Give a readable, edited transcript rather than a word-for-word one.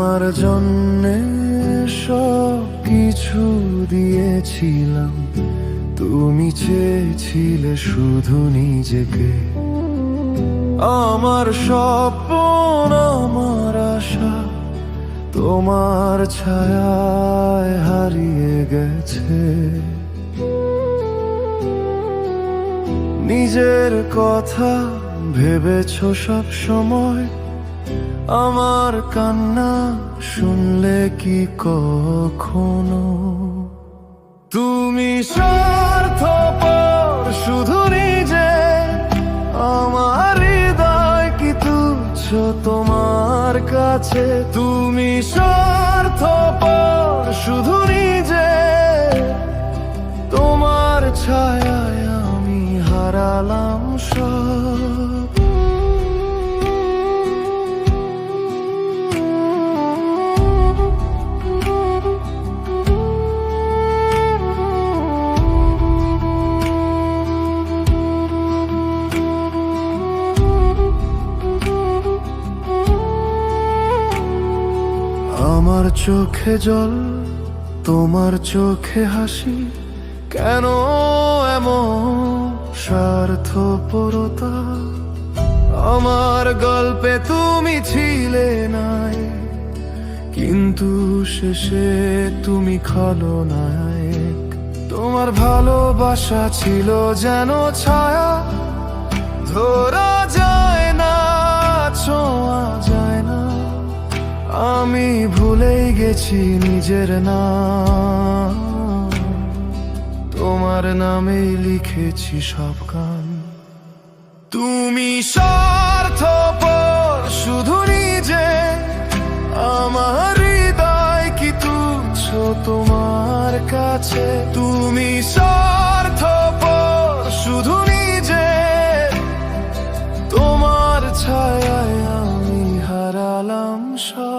তোমার জন্যে সব কিছু দিয়েছিলাম, তুমি চেয়েছিলে শুধু নিজেকে। আমার স্বপ্ন, আমার আশা তোমার ছায়ায় হারিয়ে গেছে। নিজের কথা ভেবেছো সব সময়, আমার কান্না শুনলে কি কখনো? তুমি স্বার্থপর শুধু নিজে, আমার হৃদয় কি তুচ্ছ তোমার কাছে? তুমি স্বার্থপর শুধু নিজে, তোমার ছায়ায় আমি হারালাম সব। আমার চোখে জল, তোমার চোখে হাসি, কেন এমন স্বার্থপরতা? আমার গল্পে তুমি ছিলে নাই, কিন্তু শেষে তুমি খলনায়ক। তোমার ভালোবাসা ছিল যেন ছায়া, ধরা যায় না, ছোঁয়া যায় না। আমি ভুলেই গেছি নিজের নাম, তোমার নামেই লিখেছি সব গান। তুমি স্বার্থপর শুধু নিজে, আমার হৃদয় কি তুচ্ছ তোমার কাছে? তুমি স্বার্থপর শুধু নিজে, তোমার ছায়ায় আমি হারালাম সব।